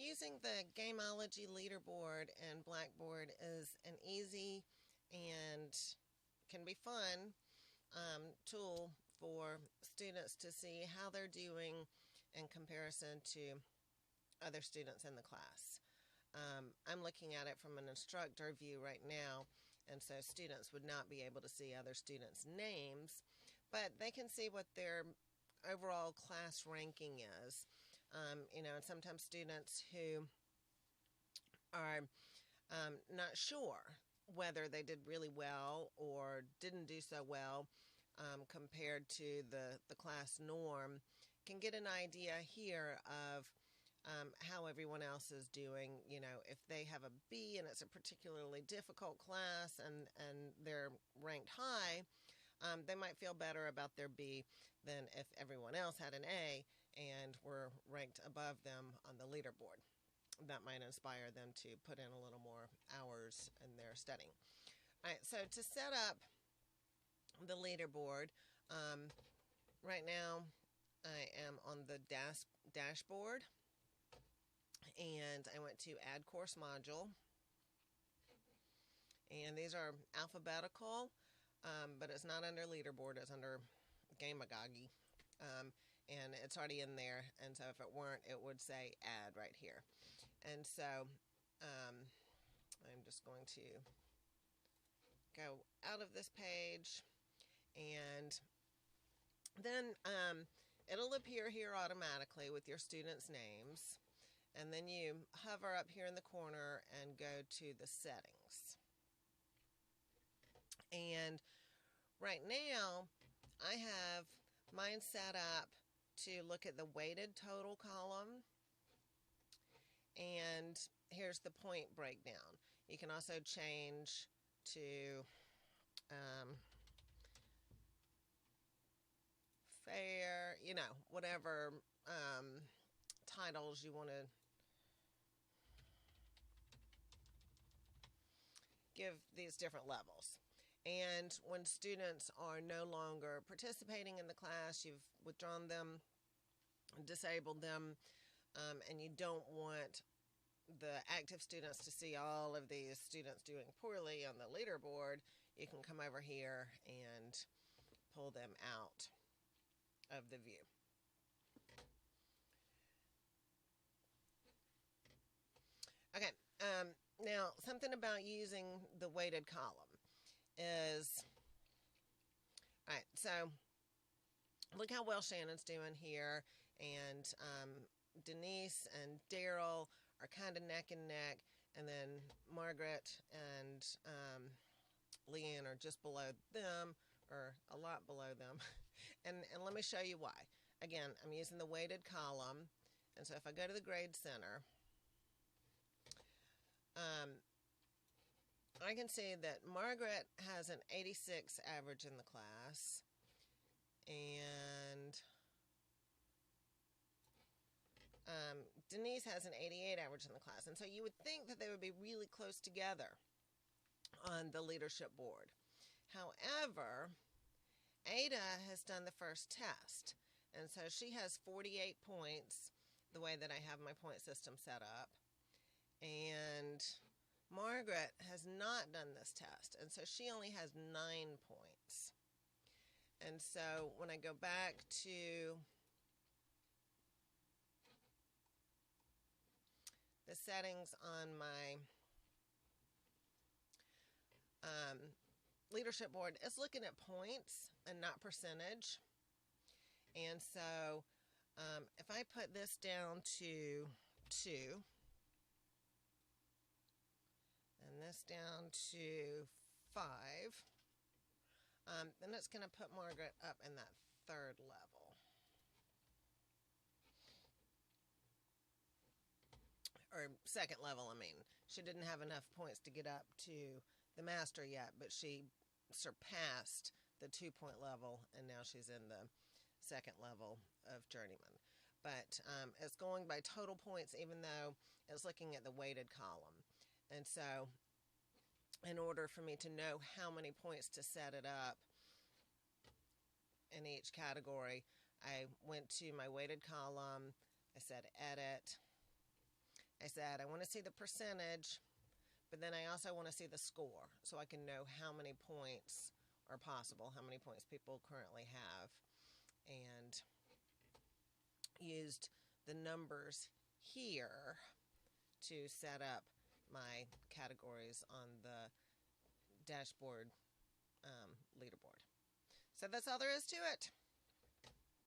using the Gameology leaderboard in Blackboard is an easy and can be fun tool for students to see how they're doing in comparison to other students in the class. I'm looking at it from an instructor view right now, and so students would not be able to see other students' names, but they can see what their overall class ranking is. And sometimes students who are not sure whether they did really well or didn't do so well compared to the class norm can get an idea here of how everyone else is doing. If they have a B and it's a particularly difficult class and they're ranked high, they might feel better about their B than if everyone else had an A and were ranked above them on the leaderboard. That might inspire them to put in a little more hours in their studying. All right, so to set up the leaderboard, right now I am on the dashboard, and I went to Add Course Module, and these are alphabetical, but it's not under leaderboard, it's under Gameology, and it's already in there, and so if it weren't, it would say add right here. And so I'm just going to go out of this page, and then it'll appear here automatically with your students' names, and then you hover up here in the corner and go to the settings. And right now I have mine set up to look at the weighted total column, and here's the point breakdown. You can also change to fair, whatever titles you want to give these different levels. And when students are no longer participating in the class, you've withdrawn them, disabled them, and you don't want the active students to see all of these students doing poorly on the leaderboard, you can come over here and pull them out of the view. Okay, now something about using the weighted column is, all right, so look how well Shannon's doing here, and Denise and Daryl are kind of neck and neck, and then Margaret and Leanne are just below them, or a lot below them. and let me show you why. Again, I'm using the weighted column, and so if I go to the grade center, I can see that Margaret has an 86 average in the class, and Denise has an 88 average in the class. And so you would think that they would be really close together on the leadership board. However, Ada has done the first test, and so she has 48 points the way that I have my point system set up, and Margaret has not done this test, and so she only has 9 points. And so when I go back to the settings on my leadership board, it's looking at points and not percentage. And so if I put this down to 2 and this down to 5, then it's going to put Margaret up in that 3rd level. Or 2nd level, I mean. She didn't have enough points to get up to the master yet, but she surpassed the 2-point level, and now she's in the 2nd level of journeyman. But it's going by total points, even though it's looking at the weighted column. And so in order for me to know how many points to set it up in each category, I went to my weighted column, I said edit, I said I want to see the percentage, but then I also want to see the score so I can know how many points are possible, how many points people currently have, and used the numbers here to set up my categories on the dashboard leaderboard. So that's all there is to it.